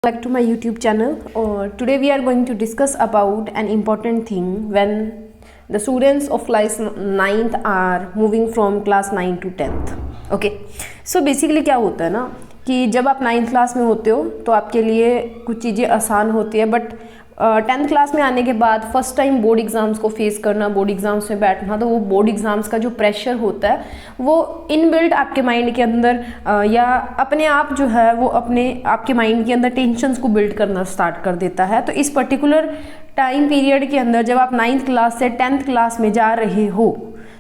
Back to my YouTube channel. Today we are going to discuss about an important thing when the students of class 9th are moving from class 9 to 10th. Okay, so basically क्या होता है ना कि जब आप 9th class में होते हो तो आपके लिए कुछ चीज़ें आसान होती है, बट 10th क्लास में आने के बाद फर्स्ट टाइम बोर्ड एग्ज़ाम्स को फेस करना, बोर्ड एग्ज़ाम्स में बैठना, तो वो बोर्ड एग्ज़ाम्स का जो प्रेशर होता है वो इनबिल्ट आपके माइंड के अंदर या अपने आप जो है वो अपने आपके माइंड के अंदर टेंशन्स को बिल्ड करना स्टार्ट कर देता है। तो इस पर्टिकुलर टाइम पीरियड के अंदर जब आप 9th क्लास से 10th क्लास में जा रहे हो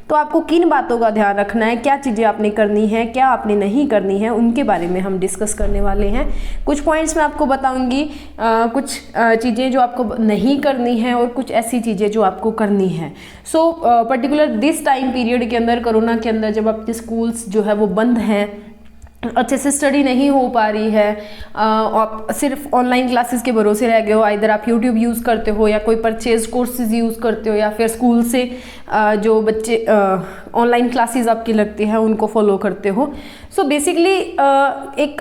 तो आपको किन बातों का ध्यान रखना है, क्या चीज़ें आपने करनी है, क्या आपने नहीं करनी है, उनके बारे में हम डिस्कस करने वाले हैं। कुछ पॉइंट्स मैं आपको बताऊंगी, कुछ चीज़ें जो आपको नहीं करनी है और कुछ ऐसी चीज़ें जो आपको करनी है। So particular this time period के अंदर, कोरोना के अंदर, जब आपके स्कूल्स जो है वो बंद हैं, अच्छे से स्टडी नहीं हो पा रही है, आप सिर्फ ऑनलाइन क्लासेस के भरोसे रह गए हो, इधर आप यूट्यूब यूज़ करते हो या कोई परचेज कोर्सेज यूज़ करते हो या फिर स्कूल से जो बच्चे ऑनलाइन क्लासेस आपकी लगती हैं उनको फॉलो करते हो। सो बेसिकली एक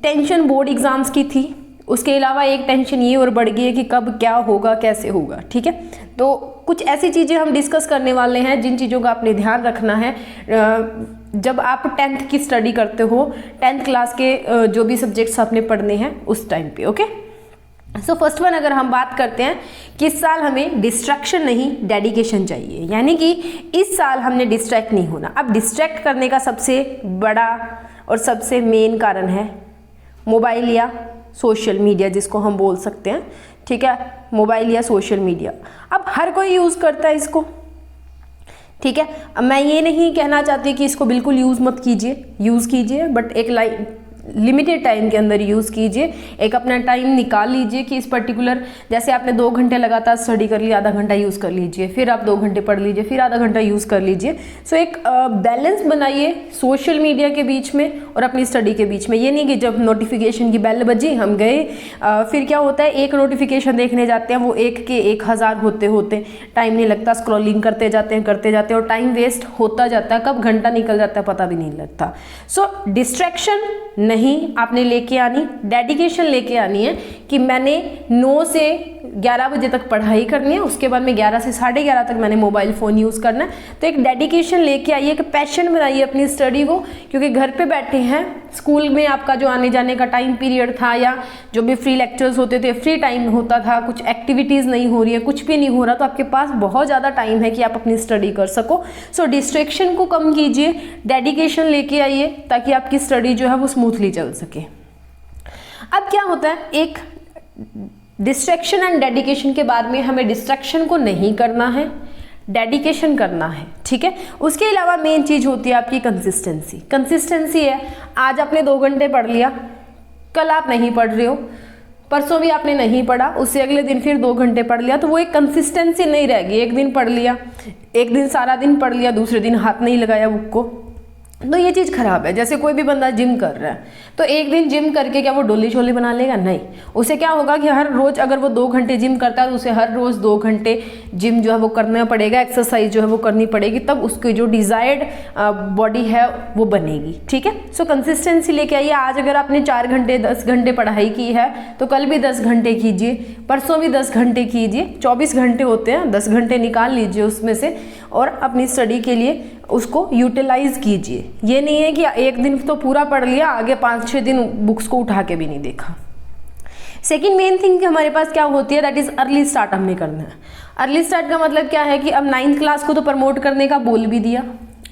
टेंशन बोर्ड एग्ज़ाम्स की थी, उसके अलावा एक टेंशन ये और बढ़ गई है कि कब क्या होगा, कैसे होगा। ठीक है, तो कुछ ऐसी चीज़ें हम डिस्कस करने वाले हैं जिन चीज़ों का आपने ध्यान रखना है जब आप 10th की स्टडी करते हो, 10th क्लास के जो भी सब्जेक्ट्स आपने पढ़ने हैं उस टाइम पे। ओके, सो फर्स्ट वन अगर हम बात करते हैं कि इस साल हमें डिस्ट्रैक्शन नहीं डेडिकेशन चाहिए, यानी कि इस साल हमने डिस्ट्रैक्ट नहीं होना। अब डिस्ट्रैक्ट करने का सबसे बड़ा और सबसे मेन कारण है मोबाइल या सोशल मीडिया, जिसको हम बोल सकते हैं। ठीक है, मोबाइल या सोशल मीडिया अब हर कोई यूज़ करता है इसको। ठीक है, अब मैं ये नहीं कहना चाहती कि इसको बिल्कुल यूज़ मत कीजिए, यूज़ कीजिए, बट एक लिमिटेड टाइम के अंदर यूज़ कीजिए। एक अपना टाइम निकाल लीजिए कि इस पर्टिकुलर, जैसे आपने 2 घंटे लगातार स्टडी कर लिया, आधा घंटा यूज़ कर लीजिए, फिर आप 2 घंटे पढ़ लीजिए, फिर आधा घंटा यूज़ कर लीजिए। सो एक बैलेंस बनाइए सोशल मीडिया के बीच में और अपनी स्टडी के बीच में। ये नहीं कि जब नोटिफिकेशन की बेल बजी हम गए, फिर क्या होता है, एक नोटिफिकेशन देखने जाते हैं, वो एक के 1000 होते होते टाइम नहीं लगता, स्क्रॉलिंग करते जाते हैं और टाइम वेस्ट होता जाता है, कब घंटा निकल जाता है पता भी नहीं लगता। सो डिस्ट्रैक्शन नहीं आपने लेके आनी, डेडिकेशन लेके आनी है कि मैंने 9 से 11 बजे तक पढ़ाई करनी है, उसके बाद में 11 से 11:30 तक मैंने मोबाइल फ़ोन यूज़ करना है। तो एक डेडिकेशन लेके आइए, एक पैशन बनाइए अपनी स्टडी को, क्योंकि घर पे बैठे हैं, स्कूल में आपका जो आने जाने का टाइम पीरियड था या जो भी फ्री लेक्चर्स होते थे, फ्री टाइम होता था, कुछ एक्टिविटीज़ नहीं हो रही है, कुछ भी नहीं हो रहा, तो आपके पास बहुत ज़्यादा टाइम है कि आप अपनी स्टडी कर सको। सो डिस्ट्रैक्शन को कम कीजिए, डेडिकेशन लेके आइए ताकि आपकी स्टडी जो है वो स्मूथली चल सके। अब क्या होता है, एक डिस्ट्रैक्शन एंड डेडिकेशन के बाद में हमें डिस्ट्रैक्शन को नहीं करना है, डेडिकेशन करना है। ठीक है, उसके अलावा मेन चीज़ होती है आपकी कंसिस्टेंसी। कंसिस्टेंसी है, आज आपने 2 घंटे पढ़ लिया, कल आप नहीं पढ़ रहे हो, परसों भी आपने नहीं पढ़ा, उससे अगले दिन फिर 2 घंटे पढ़ लिया, तो वो एक कंसिस्टेंसी नहीं रहेगी। एक दिन पढ़ लिया, एक दिन सारा दिन पढ़ लिया, दूसरे दिन हाथ नहीं लगाया बुक को, तो ये चीज़ खराब है। जैसे कोई भी बंदा जिम कर रहा है तो एक दिन जिम करके क्या वो डोली शोली बना लेगा? नहीं, उसे क्या होगा कि हर रोज़ अगर वो 2 घंटे जिम करता है तो उसे हर रोज़ 2 घंटे जिम जो है वो करना पड़ेगा, एक्सरसाइज जो है वो करनी पड़ेगी, तब उसकी जो डिज़ायर्ड बॉडी है वो बनेगी। ठीक है, सो कंसिस्टेंसी लेके आइए। आज अगर आपने 4 घंटे 10 घंटे पढ़ाई की है तो कल भी 10 घंटे कीजिए, परसों भी 10 घंटे कीजिए। 24 घंटे होते हैं, 10 घंटे निकाल लीजिए उसमें से और अपनी स्टडी के लिए उसको यूटिलाइज कीजिए। ये नहीं है कि एक दिन तो पूरा पढ़ लिया, आगे 5-6 दिन बुक्स को उठा के भी नहीं देखा। सेकेंड मेन थिंग कि हमारे पास क्या होती है, दैट इज़ अर्ली स्टार्ट हमने करना है। अर्ली स्टार्ट का मतलब क्या है कि अब 9th क्लास को तो प्रमोट करने का बोल भी दिया,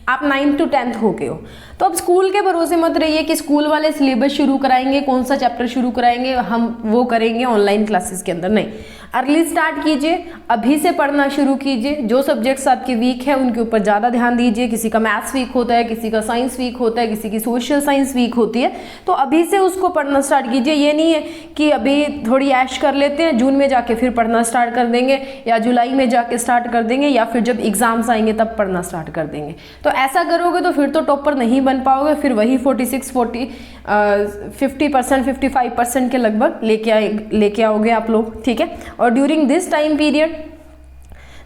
आप 9th to 10th हो गए हो, तो अब स्कूल के भरोसे मत रहिए कि स्कूल वाले सिलेबस शुरू कराएंगे, कौन सा चैप्टर शुरू कराएंगे, हम वो करेंगे ऑनलाइन क्लासेस के अंदर। नहीं, अर्ली स्टार्ट कीजिए, अभी से पढ़ना शुरू कीजिए। जो सब्जेक्ट्स आपके वीक है उनके ऊपर ज़्यादा ध्यान दीजिए। किसी का मैथ्स वीक होता है, किसी का साइंस वीक होता है, किसी की सोशल साइंस वीक होती है, तो अभी से उसको पढ़ना स्टार्ट कीजिए। ये नहीं है कि अभी थोड़ी ऐश कर लेते हैं, जून में जाके फिर पढ़ना स्टार्ट कर देंगे या जुलाई में जाके स्टार्ट कर देंगे या फिर जब एग्जाम्स आएंगे तब पढ़ना स्टार्ट कर देंगे। तो ऐसा करोगे तो फिर तो टॉपर नहीं बन पाओगे, फिर वही 50% 55% के लगभग लेके आओगे आप लोग। ठीक है, और ड्यूरिंग दिस टाइम पीरियड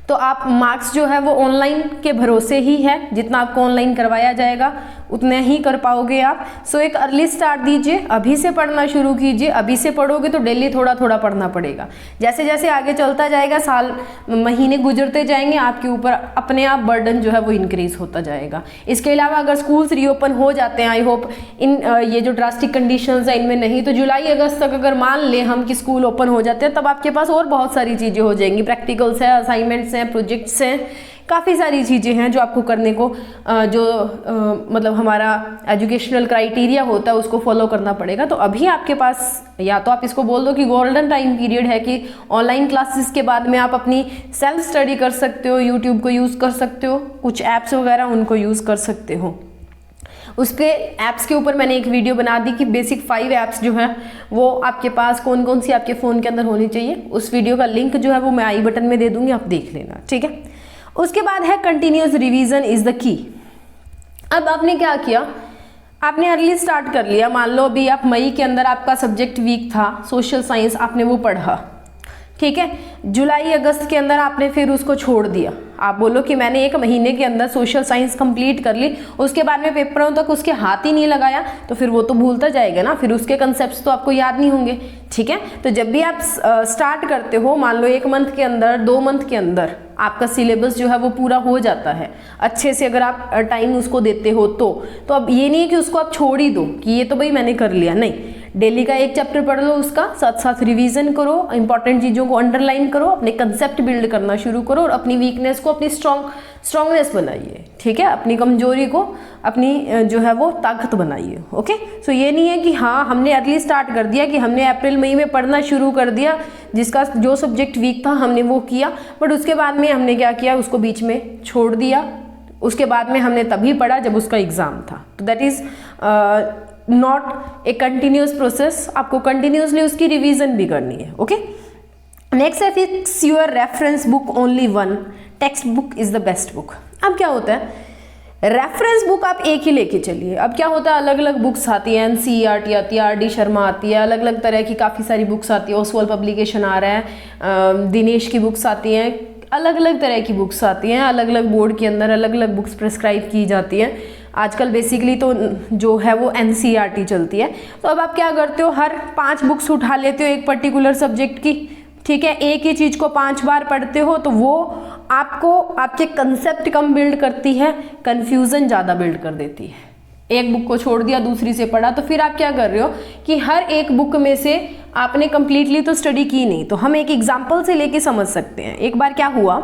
तो आप मार्क्स जो है वो ऑनलाइन के भरोसे ही है, जितना आपको ऑनलाइन करवाया जाएगा उतने ही कर पाओगे आप। सो एक अर्ली स्टार्ट दीजिए, अभी से पढ़ना शुरू कीजिए। अभी से पढ़ोगे तो डेली थोड़ा थोड़ा पढ़ना पड़ेगा। जैसे जैसे आगे चलता जाएगा, साल महीने गुजरते जाएंगे, आपके ऊपर अपने आप बर्डन जो है वो इंक्रीज होता जाएगा। इसके अलावा अगर स्कूल्स रीओपन हो जाते हैं, आई होप इन ये जो ड्रास्टिक कंडीशंस है इनमें नहीं, तो जुलाई अगस्त तक अगर मान ले हम कि स्कूल ओपन हो जाते हैं, तब आपके पास और बहुत सारी चीज़ें हो जाएंगी। प्रैक्टिकल्स हैं, असाइनमेंट्स हैं, प्रोजेक्ट्स हैं, काफ़ी सारी चीज़ें हैं जो आपको करने को मतलब हमारा एजुकेशनल क्राइटेरिया होता है उसको फॉलो करना पड़ेगा। तो अभी आपके पास, या तो आप इसको बोल दो कि गोल्डन टाइम पीरियड है, कि ऑनलाइन क्लासेस के बाद में आप अपनी सेल्फ स्टडी कर सकते हो, यूट्यूब को यूज़ कर सकते हो, कुछ ऐप्स वगैरह उनको यूज़ कर सकते हो। उसके ऐप्स के ऊपर मैंने एक वीडियो बना दी कि बेसिक 5 ऐप्स जो है वो आपके पास कौन कौन सी आपके फ़ोन के अंदर होनी चाहिए। उस वीडियो का लिंक जो है वो मैं आई बटन में दे दूँगी, आप देख लेना, ठीक है। उसके बाद है continuous revision is the key. अब आपने क्या किया, आपने अर्ली स्टार्ट कर लिया। मान लो अभी आप मई के अंदर आपका सब्जेक्ट वीक था, सोशल साइंस, आपने वो पढ़ा, ठीक है। जुलाई अगस्त के अंदर आपने फिर उसको छोड़ दिया। आप बोलो कि मैंने 1 महीने के अंदर सोशल साइंस कंप्लीट कर ली, उसके बाद में पेपरों तक उसके हाथ ही नहीं लगाया, तो फिर वो तो भूलता जाएगा ना, फिर उसके कंसेप्ट्स तो आपको याद नहीं होंगे, ठीक है। तो जब भी आप स्टार्ट करते हो, मान लो 1 मंथ के अंदर, 2 मंथ के अंदर आपका सिलेबस जो है वो पूरा हो जाता है अच्छे से, अगर आप टाइम उसको देते हो तो अब ये नहीं है कि उसको आप छोड़ ही दो कि ये तो भाई मैंने कर लिया, नहीं। डेली का 1 चैप्टर पढ़ लो, उसका साथ साथ रिवीजन करो, इंपॉर्टेंट चीज़ों को अंडरलाइन करो, अपने कंसेप्ट बिल्ड करना शुरू करो और अपनी वीकनेस को अपनी स्ट्रांगनेस बनाइए, ठीक है। अपनी कमजोरी को अपनी जो है वो ताकत बनाइए, ओके। सो ये नहीं है कि हाँ हमने अर्ली स्टार्ट कर दिया, कि हमने अप्रैल मई में पढ़ना शुरू कर दिया, जिसका जो सब्जेक्ट वीक था हमने वो किया, बट उसके बाद में हमने क्या किया, उसको बीच में छोड़ दिया। उसके बाद में हमने तभी पढ़ा जब उसका एग्ज़ाम था। तो that is not a continuous process. आपको कंटिन्यूसली उसकी रिवीजन भी करनी है, ओके। नेक्स्ट है fix your reference book only one, text book is the best book. अब क्या होता है, रेफरेंस बुक आप एक ही लेके चलिए। अब क्या होता है, अलग अलग बुक्स आती है, NCERT आती है, RD शर्मा आती है, अलग अलग तरह की काफ़ी सारी बुक्स आती है, ओसवाल पब्लिकेशन आ रहा है, दिनेश की बुक्स आती हैं, अलग अलग तरह की बुक्स आती हैं, अलग अलग बोर्ड के अंदर अलग अलग बुक्स प्रिस्क्राइब की जाती हैं। आजकल बेसिकली तो जो है वो NCERT चलती है। तो अब आप क्या करते हो, हर 5 बुक्स उठा लेते हो एक पर्टिकुलर सब्जेक्ट की, ठीक है। एक ही चीज़ को 5 बार पढ़ते हो तो वो आपको आपके कंसेप्ट कम बिल्ड करती है, कन्फ्यूज़न ज़्यादा बिल्ड कर देती है। एक बुक को छोड़ दिया, दूसरी से पढ़ा, तो फिर आप क्या कर रहे हो कि हर एक बुक में से आपने कंप्लीटली तो स्टडी की नहीं। तो हम एक एग्जाम्पल से लेके समझ सकते हैं। एक बार क्या हुआ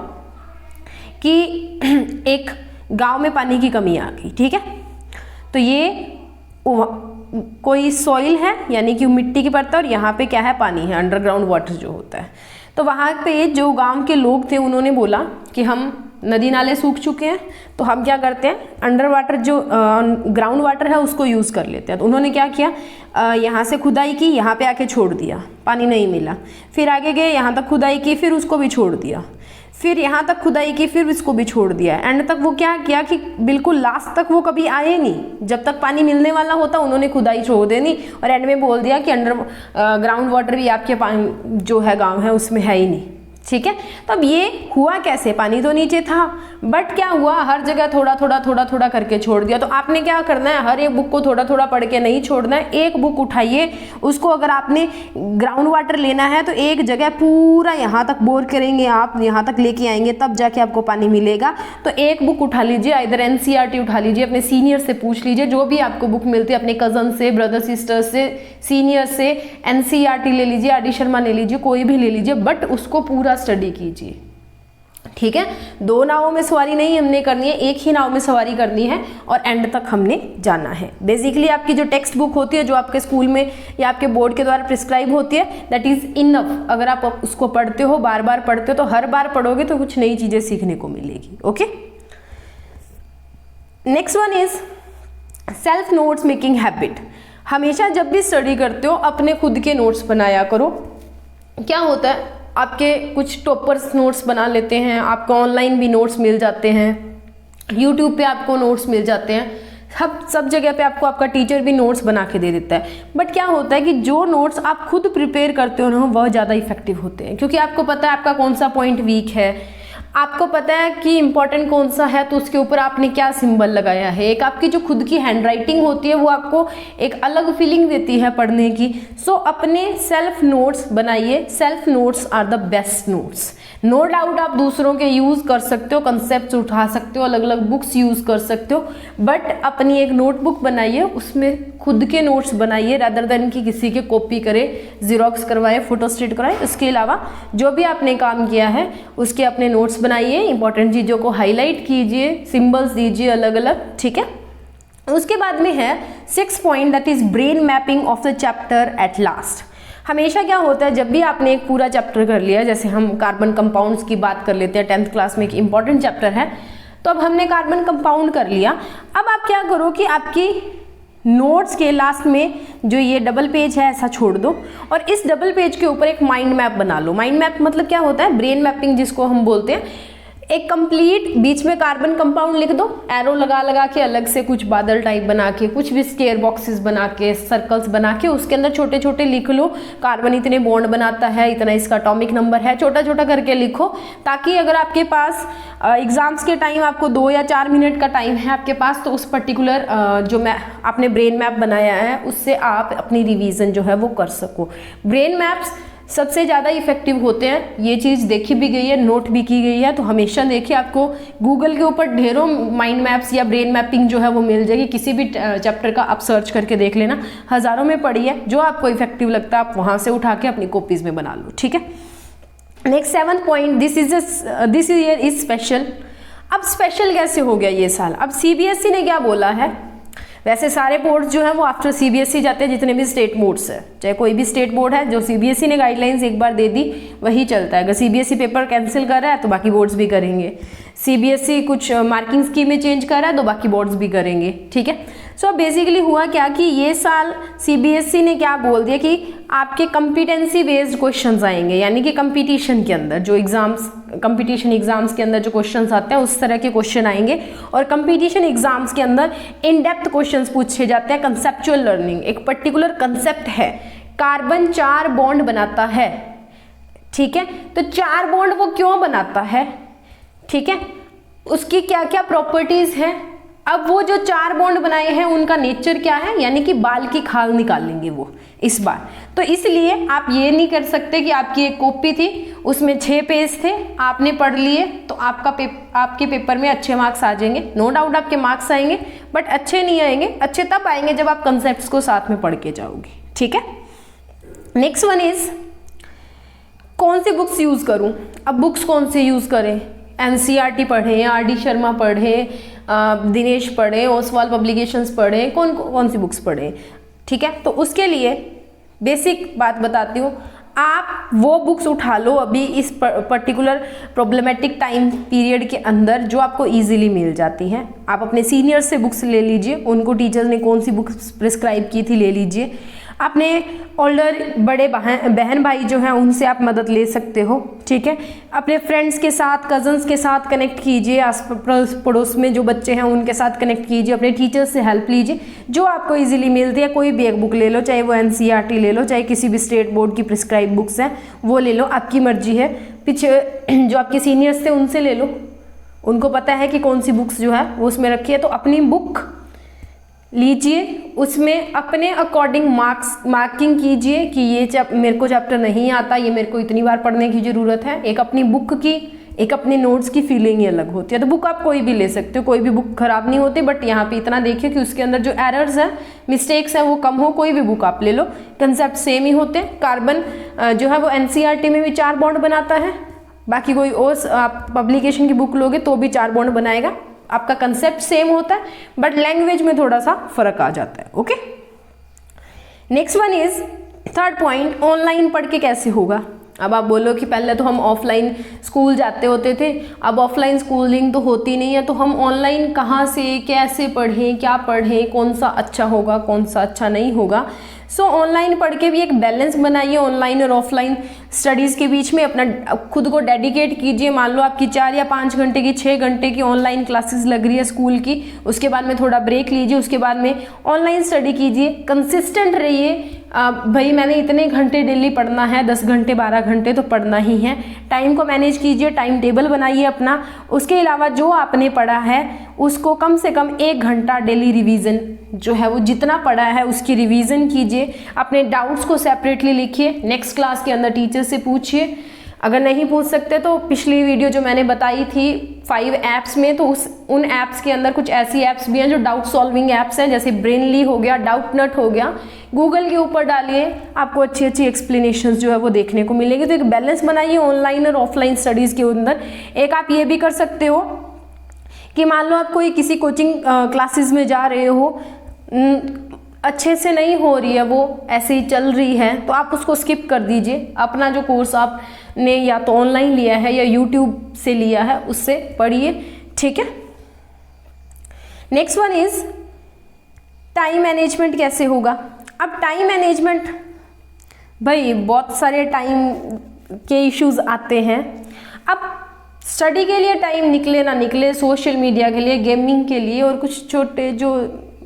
कि एक गांव में पानी की कमी आ गई, ठीक है। तो ये कोई सॉइल है, यानी कि मिट्टी की परत, और यहाँ पे क्या है, पानी है, अंडरग्राउंड वाटर जो होता है। तो वहाँ पे जो गांव के लोग थे उन्होंने बोला कि हम नदी नाले सूख चुके हैं, तो हम क्या करते हैं, अंडर वाटर जो ग्राउंड वाटर है उसको यूज़ कर लेते हैं। तो उन्होंने क्या किया, यहाँ से खुदाई की, यहाँ पे आके छोड़ दिया, पानी नहीं मिला। फिर आगे गए, यहाँ तक खुदाई की, फिर उसको भी छोड़ दिया, फिर यहाँ तक खुदाई की, फिर इसको भी छोड़ दिया। एंड तक वो क्या किया कि बिल्कुल लास्ट तक वो कभी आए नहीं। जब तक पानी मिलने वाला होता उन्होंने खुदाई छोड़ देनी, और एंड में बोल दिया कि अंडर ग्राउंड वाटर भी आपके पानी जो है गांव है उसमें है ही नहीं, ठीक है। तो अब ये हुआ कैसे, पानी तो नीचे था, बट क्या हुआ, हर जगह थोड़ा थोड़ा करके छोड़ दिया। तो आपने क्या करना है, हर एक बुक को थोड़ा थोड़ा पढ़ के नहीं छोड़ना है। एक बुक उठाइए, उसको अगर आपने ग्राउंड वाटर लेना है तो एक जगह पूरा यहाँ तक बोर करेंगे, आप यहाँ तक लेके आएंगे, तब जाके आपको पानी मिलेगा। तो एक बुक उठा लीजिए, इधर NCERT उठा लीजिए, अपने सीनियर से पूछ लीजिए, जो भी आपको बुक मिलती है, अपने कज़न से, ब्रदर सिस्टर से, सीनियर से, NCERT ले लीजिए, RD शर्मा ले लीजिए, कोई भी ले लीजिए, बट उसको पूरा स्टडी कीजिए, ठीक है। 2 नावों में सवारी नहीं हमने करनी है, एक ही नाव में सवारी करनी है और एंड तक हमने जाना है। बेसिकली आपकी जो टेक्स्ट बुक होती है, जो आपके स्कूल में या आपके बोर्ड के द्वारा प्रिस्क्राइब होती है, दैट इज इनफ। अगर आप उसको पढ़ते हो, बार बार पढ़ते हो, तो हर बार पढ़ोगे तो कुछ नई चीजें सीखने को मिलेगी, okay. Next one is self notes making habit. हमेशा जब भी स्टडी करते हो अपने खुद के नोट्स बनाया करो। क्या होता है, आपके कुछ टॉपर्स नोट्स बना लेते हैं, आपको ऑनलाइन भी नोट्स मिल जाते हैं, यूट्यूब पे आपको नोट्स मिल जाते हैं, सब जगह पे आपको आपका टीचर भी नोट्स बना के दे देता है। बट क्या होता है कि जो नोट्स आप खुद प्रिपेयर करते हो ना, वह ज़्यादा इफेक्टिव होते हैं, क्योंकि आपको पता है आपका कौन सा पॉइंट वीक है, आपको पता है कि इंपॉर्टेंट कौन सा है, तो उसके ऊपर आपने क्या सिंबल लगाया है। एक आपकी जो खुद की हैंडराइटिंग होती है वो आपको एक अलग फीलिंग देती है पढ़ने की। सो अपने सेल्फ नोट्स बनाइए, self notes are the best notes. No doubt आप दूसरों के यूज़ कर सकते हो, कंसेप्ट उठा सकते हो, अलग अलग बुक्स यूज़ कर सकते हो, बट अपनी एक नोटबुक बनाइए, उसमें खुद के नोट्स बनाइए रादर देन कि किसी के कॉपी करे, जीरोक्स करवाए, फोटोस्टेट कराए। उसके अलावा जो भी आपने काम किया है उसके अपने नोट्स बनाइए, इंपॉर्टेंट चीज़ों को हाईलाइट कीजिए, सिंबल्स दीजिए अलग अलग, ठीक है। उसके बाद में है 6 point, that is brain mapping of the chapter at last. हमेशा क्या होता है, जब भी आपने एक पूरा चैप्टर कर लिया, जैसे हम कार्बन कंपाउंड्स की बात कर लेते हैं, 10th क्लास में एक इंपॉर्टेंट चैप्टर है, तो अब हमने कार्बन कंपाउंड कर लिया। अब आप क्या करो कि आपकी नोट्स के लास्ट में जो ये डबल पेज है ऐसा छोड़ दो और इस डबल पेज के ऊपर एक माइंड मैप बना लो। माइंड मैप मतलब क्या होता है, ब्रेन मैपिंग जिसको हम बोलते हैं। एक कंप्लीट बीच में कार्बन कंपाउंड लिख दो, एरो लगा लगा के, अलग से कुछ बादल टाइप बना के, कुछ भी स्केयर बॉक्सेस बना के, सर्कल्स बना के, उसके अंदर छोटे छोटे लिख लो, कार्बन इतने बॉन्ड बनाता है, इतना इसका एटॉमिक नंबर है, छोटा छोटा करके लिखो, ताकि अगर आपके पास एग्जाम्स के टाइम आपको 2 या 4 मिनट का टाइम है आपके पास, तो उस पर्टिकुलर जो मैं आपने ब्रेन मैप बनाया है उससे आप अपनी रिवीजन जो है वो कर सको। ब्रेन मैप्स सबसे ज़्यादा इफेक्टिव होते हैं, ये चीज़ देखी भी गई है, नोट भी की गई है। तो हमेशा देखिए, आपको गूगल के ऊपर ढेरों माइंड मैप्स या ब्रेन मैपिंग जो है वो मिल जाएगी। किसी भी चैप्टर का आप सर्च करके देख लेना, हज़ारों में पड़ी है। जो आपको इफेक्टिव लगता है आप वहाँ से उठा के अपनी कॉपीज़ में बना लो, ठीक है। Next 7th point, this year is special. अब स्पेशल कैसे हो गया ये साल? अब CBSE ने क्या बोला है, वैसे सारे बोर्ड्स जो है वो आफ्टर CBSE जाते हैं, जितने भी स्टेट बोर्ड्स है, चाहे कोई भी स्टेट बोर्ड है, जो CBSE ने गाइडलाइंस एक बार दे दी वही चलता है। अगर CBSE पेपर कैंसिल कर रहा है तो बाकी बोर्ड्स भी करेंगे, CBSE कुछ मार्किंग स्कीमें चेंज कर रहा है तो बाकी बोर्ड्स भी करेंगे, ठीक है। सो बेसिकली हुआ क्या कि ये साल CBSE ने क्या बोल दिया कि आपके कंपिटेंसी बेस्ड क्वेश्चंस आएंगे, यानी कि कंपटीशन के अंदर जो एग्जाम्स, कंपटीशन एग्जाम्स के अंदर जो क्वेश्चंस आते हैं उस तरह के क्वेश्चन आएंगे। और कंपटीशन एग्जाम्स के अंदर इन डेप्थ क्वेश्चंस पूछे जाते हैं। कंसेप्चुअल लर्निंग, एक पर्टिकुलर कंसेप्ट है, कार्बन 4 बॉन्ड बनाता है, ठीक है। तो 4 बॉन्ड वो क्यों बनाता है, ठीक है, उसकी क्या क्या प्रॉपर्टीज हैं। अब वो जो 4 बॉन्ड बनाए हैं उनका नेचर क्या है, यानी कि बाल की खाल निकालेंगे वो इस बार। तो इसलिए आप ये नहीं कर सकते कि आपकी एक कॉपी थी उसमें 6 पेज थे, आपने पढ़ लिए तो आपके पेपर में अच्छे मार्क्स आ जाएंगे। नो डाउट आपके मार्क्स आएंगे, बट अच्छे नहीं आएंगे। अच्छे तब आएंगे जब आप कंसेप्ट्स को साथ में पढ़ के जाओगे, ठीक है। नेक्स्ट वन इज, कौन सी बुक्स यूज करूं? अब बुक्स कौन से यूज करें? NCERT पढ़ें, RD शर्मा पढ़ें, दिनेश पढ़ें, ओसवाल पब्लिकेशंस पढ़ें, कौन सी बुक्स पढ़ें, ठीक है। तो उसके लिए बेसिक बात बताती हूँ, आप वो बुक्स उठा लो अभी इस पर्टिकुलर प्रॉब्लमेटिक टाइम पीरियड के अंदर जो आपको इजीली मिल जाती हैं। आप अपने सीनियर से बुक्स ले लीजिए, उनको टीचर्स ने कौन सी बुक्स प्रिस्क्राइब की थी ले लीजिए। अपने ओल्डर बड़े बहन भाई जो हैं उनसे आप मदद ले सकते हो, ठीक है। अपने फ्रेंड्स के साथ, कजन्स के साथ कनेक्ट कीजिए, आस पड़ोस में जो बच्चे हैं उनके साथ कनेक्ट कीजिए, अपने टीचर्स से हेल्प लीजिए, जो आपको इजीली मिलती है। कोई भी एक बुक ले लो, चाहे वो NCERT ले लो, चाहे किसी भी स्टेट बोर्ड की प्रिस्क्राइब बुक्स हैं वो ले लो, आपकी मर्जी है। पीछे जो आपके सीनियर्स थे उनसे ले लो, उनको पता है कि कौन सी बुक्स जो है वो उसमें रखी है। तो अपनी बुक लीजिए, उसमें अपने अकॉर्डिंग मार्किंग कीजिए कि ये मेरे को चैप्टर नहीं आता, ये मेरे को इतनी बार पढ़ने की ज़रूरत है। एक अपनी बुक की, एक अपने नोट्स की फीलिंग ही अलग होती है। तो बुक आप कोई भी ले सकते हो, कोई भी बुक खराब नहीं होती, बट यहाँ पे इतना देखिए कि उसके अंदर जो एरर्स हैं, मिस्टेक्स हैं वो कम हो। कोई भी बुक आप ले लो, कंसेप्ट सेम ही होते हैं। कार्बन जो है वो NCERT में भी 4 बॉन्ड बनाता है, बाकी कोई और आप पब्लिकेशन की बुक लोगे तो भी 4 बॉन्ड बनाएगा। आपका कंसेप्ट सेम होता है, बट लैंग्वेज में थोड़ा सा फर्क आ जाता है, okay. Next one is 3rd point, online पढ़ के कैसे होगा। अब आप बोलो कि पहले तो हम ऑफलाइन स्कूल जाते होते थे, अब ऑफलाइन स्कूलिंग तो होती नहीं है, तो हम ऑनलाइन कहाँ से कैसे पढ़ें, क्या पढ़ें, कौन सा अच्छा होगा, कौन सा अच्छा नहीं होगा। सो ऑनलाइन पढ़ के भी एक बैलेंस बनाइए, ऑनलाइन और ऑफलाइन स्टडीज़ के बीच में अपना खुद को डेडिकेट कीजिए। मान लो आपकी 4 या 5 घंटे की 6 घंटे की ऑनलाइन क्लासेस लग रही है स्कूल की, उसके बाद में थोड़ा ब्रेक लीजिए, उसके बाद में ऑनलाइन स्टडी कीजिए। कंसिस्टेंट रहिए। भाई मैंने इतने घंटे डेली पढ़ना है, 10 घंटे 12 घंटे तो पढ़ना ही है। टाइम को मैनेज कीजिए, टाइम टेबल बनाइए अपना। उसके अलावा जो आपने पढ़ा है उसको कम से कम 1 घंटा डेली रिवीजन जो है वो जितना पढ़ा है उसकी रिवीजन कीजिए। अपने डाउट्स को सेपरेटली लिखिए, नेक्स्ट क्लास के अंदर टीचर से पूछिए। अगर नहीं पूछ सकते तो पिछली वीडियो जो मैंने बताई थी 5 ऐप्स में, तो उन ऐप्स के अंदर कुछ ऐसी ऐप्स भी हैं जो डाउट सॉल्विंग ऐप्स हैं, जैसे ब्रेनली हो गया, डाउट नट हो गया। गूगल के ऊपर डालिए, आपको अच्छी अच्छी एक्सप्लेनेशंस जो है वो देखने को मिलेगी। तो एक बैलेंस बनाइए ऑनलाइन और ऑफलाइन स्टडीज़ के अंदर। एक आप ये भी कर सकते हो कि मान लो आप कोई किसी कोचिंग क्लासेस में जा रहे हो, अच्छे से नहीं हो रही है, वो ऐसे ही चल रही है, तो आप उसको स्किप कर दीजिए। अपना जो कोर्स आपने या तो ऑनलाइन लिया है या यूट्यूब से लिया है उससे पढ़िए, ठीक है। Next one is time management कैसे होगा। अब टाइम मैनेजमेंट, भाई बहुत सारे टाइम के इश्यूज आते हैं। अब स्टडी के लिए टाइम निकले ना निकले, सोशल मीडिया के लिए, गेमिंग के लिए, और कुछ छोटे जो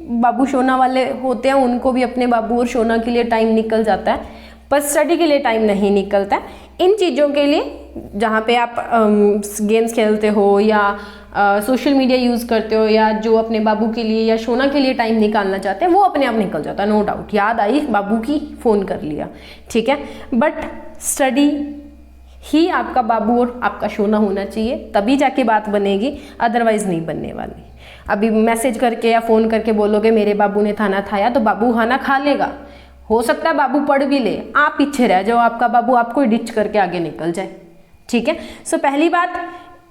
बाबू शोना वाले होते हैं उनको भी अपने बाबू और शोना के लिए टाइम निकल जाता है, पर स्टडी के लिए टाइम नहीं निकलता है। इन चीज़ों के लिए जहाँ पे आप गेम्स खेलते हो या सोशल मीडिया यूज़ करते हो या जो अपने बाबू के लिए या शोना के लिए टाइम निकालना चाहते हैं वो अपने आप निकल जाता है, नो डाउट। याद आई बाबू की, फ़ोन कर लिया, ठीक है। बट स्टडी ही आपका बाबू और आपका शोना होना चाहिए, तभी जाके बात बनेगी, अदरवाइज नहीं बनने वाली। अभी मैसेज करके या फ़ोन करके बोलोगे मेरे बाबू ने खाना खाया, तो बाबू खाना खा लेगा, हो सकता है बाबू पढ़ भी ले, आप पीछे रह जाओ, आपका बाबू आपको डिच करके आगे निकल जाए, ठीक है। सो पहली बात,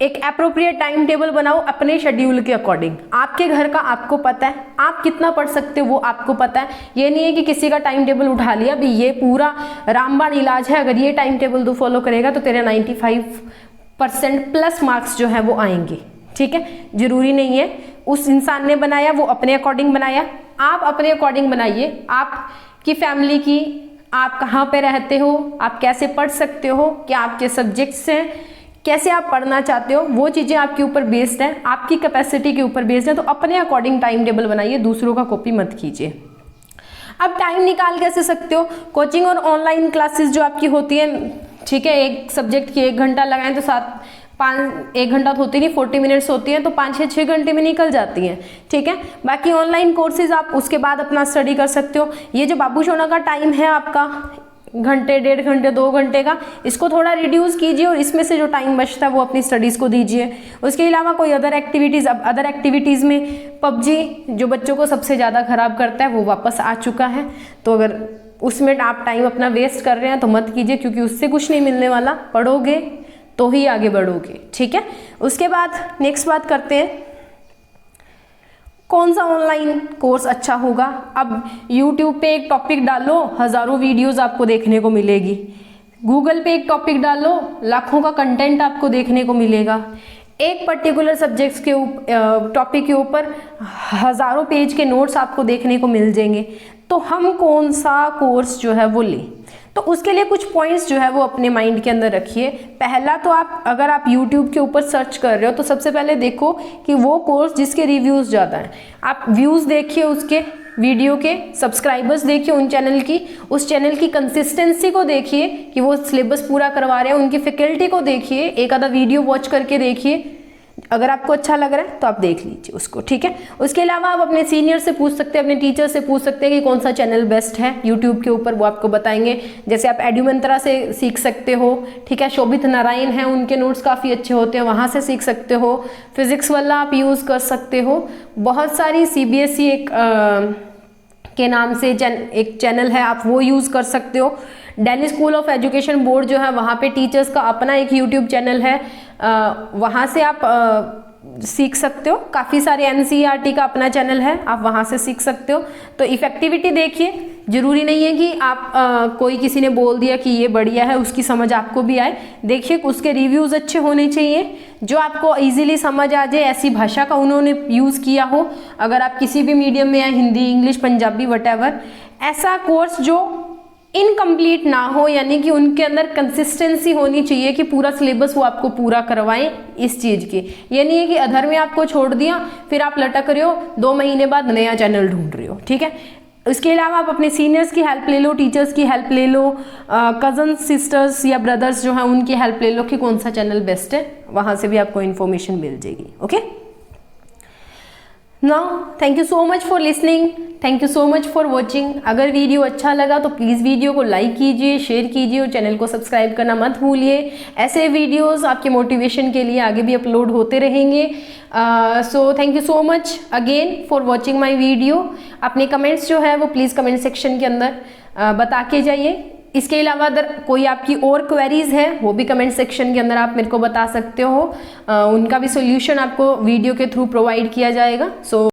एक एप्रोप्रिएट टाइम टेबल बनाओ अपने शेड्यूल के अकॉर्डिंग। आपके घर का आपको पता है, आप कितना पढ़ सकते हो वो आपको पता है। ये नहीं है कि किसी का टाइम टेबल उठा लिया, भी ये पूरा रामबाण इलाज है, अगर ये टाइम टेबल तू फॉलो करेगा तो तेरे 95% प्लस मार्क्स जो है वो आएंगे, ठीक है। जरूरी नहीं है, उस इंसान ने बनाया वो अपने अकॉर्डिंग बनाया, आप अपने अकॉर्डिंग बनाइए। आपकी फैमिली की, आप कहाँ पे रहते हो, आप कैसे पढ़ सकते हो, क्या आपके सब्जेक्ट्स हैं, कैसे आप पढ़ना चाहते हो, वो चीज़ें आपके ऊपर बेस्ड है, आपकी कैपेसिटी के ऊपर बेस्ड है। तो अपने अकॉर्डिंग टाइम टेबल बनाइए, दूसरों का कॉपी मत कीजिए। अब टाइम निकाल कैसे सकते हो, कोचिंग और ऑनलाइन क्लासेस जो आपकी होती है, ठीक है, एक सब्जेक्ट की 1 घंटा लगाएं तो 1 घंटा तो होती नहीं, 40 मिनट्स होती हैं, तो 5-6 घंटे में निकल जाती हैं, ठीक है। बाकी ऑनलाइन कोर्सेज आप उसके बाद अपना स्टडी कर सकते हो। ये जो बाबू शोना का टाइम है आपका घंटे, 1.5 घंटे, 2 घंटे का, इसको थोड़ा रिड्यूस कीजिए और इसमें से जो टाइम बचता है वो अपनी स्टडीज़ को दीजिए। उसके अलावा कोई अदर एक्टिविटीज़, अब अदर एक्टिविटीज़ में पबजी जो बच्चों को सबसे ज़्यादा ख़राब करता है वो वापस आ चुका है, तो अगर उसमें आप टाइम अपना वेस्ट कर रहे हैं तो मत कीजिए, क्योंकि उससे कुछ नहीं मिलने वाला, पढ़ोगे तो ही आगे बढ़ोगे, ठीक है। उसके बाद नेक्स्ट बात करते हैं, कौन सा ऑनलाइन कोर्स अच्छा होगा। अब YouTube पे एक टॉपिक डालो, हज़ारों वीडियोस आपको देखने को मिलेगी। गूगल पे एक टॉपिक डालो, लाखों का कंटेंट आपको देखने को मिलेगा। एक पर्टिकुलर सब्जेक्ट्स के टॉपिक के ऊपर हज़ारों पेज के नोट्स आपको देखने को मिल जाएंगे। तो हम कौन सा कोर्स जो है वो लें, तो उसके लिए कुछ पॉइंट्स जो है वो अपने माइंड के अंदर रखिए। पहला तो अगर आप YouTube के ऊपर सर्च कर रहे हो तो सबसे पहले देखो कि वो कोर्स जिसके रिव्यूज़ ज़्यादा हैं, आप व्यूज़ देखिए, उसके वीडियो के सब्सक्राइबर्स देखिए, उस चैनल की कंसिस्टेंसी को देखिए कि वो सिलेबस पूरा करवा रहे हैं, उनकी फैकल्टी को देखिए, एक आधा वीडियो वॉच करके देखिए। अगर आपको अच्छा लग रहा है तो आप देख लीजिए उसको, ठीक है। उसके अलावा आप अपने सीनियर से पूछ सकते हैं, अपने टीचर से पूछ सकते हैं कि कौन सा चैनल बेस्ट है यूट्यूब के ऊपर, वो आपको बताएंगे। जैसे आप एडुमंत्रा से सीख सकते हो, ठीक है, शोभित नारायण हैं, उनके नोट्स काफ़ी अच्छे होते हैं, वहाँ से सीख सकते हो। फिजिक्स वाला आप यूज़ कर सकते हो। बहुत सारी CBSE के नाम से एक चैनल है, आप वो यूज़ कर सकते हो। Delhi school of education board जो है वहाँ पे टीचर्स का अपना एक यूट्यूब चैनल है, वहाँ से आप सीख सकते हो। काफ़ी सारे NCERT का अपना चैनल है, आप वहाँ से सीख सकते हो। तो इफ़ेक्टिविटी देखिए, ज़रूरी नहीं है कि आप कोई किसी ने बोल दिया कि ये बढ़िया है उसकी समझ आपको भी आए। देखिए उसके रिव्यूज़ अच्छे होने चाहिए, जो आपको इजीली समझ आ जाए, ऐसी भाषा का उन्होंने यूज़ किया हो। अगर आप किसी भी मीडियम में हैं, हिंदी, इंग्लिश, पंजाबी, वटेवर, ऐसा कोर्स जो इनकम्प्लीट ना हो, यानी कि उनके अंदर कंसिस्टेंसी होनी चाहिए कि पूरा सिलेबस वो आपको पूरा करवाएं इस चीज़ की। ये नहीं है कि अधर में आपको छोड़ दिया फिर आप लटक रहे हो, 2 महीने बाद नया चैनल ढूंढ रहे हो, ठीक है। इसके अलावा आप अपने सीनियर्स की हेल्प ले लो, टीचर्स की हेल्प ले लो, कजन सिस्टर्स या ब्रदर्स जो हैं उनकी हेल्प ले लो कि कौन सा चैनल बेस्ट है, वहाँ से भी आपको इन्फॉर्मेशन मिल जाएगी। Okay, now thank you so much for listening, thank you so much for watching. अगर वीडियो अच्छा लगा तो प्लीज़ वीडियो को लाइक कीजिए, शेयर कीजिए और चैनल को सब्सक्राइब करना मत भूलिए। ऐसे वीडियोस आपके मोटिवेशन के लिए आगे भी अपलोड होते रहेंगे। So thank you so much again for watching my video. अपने कमेंट्स जो है वो प्लीज़ कमेंट सेक्शन के अंदर बता के जाइए। इसके अलावा अगर कोई आपकी और क्वेरीज है वो भी कमेंट सेक्शन के अंदर आप मेरे को बता सकते हो, उनका भी सोल्यूशन आपको वीडियो के थ्रू प्रोवाइड किया जाएगा। सो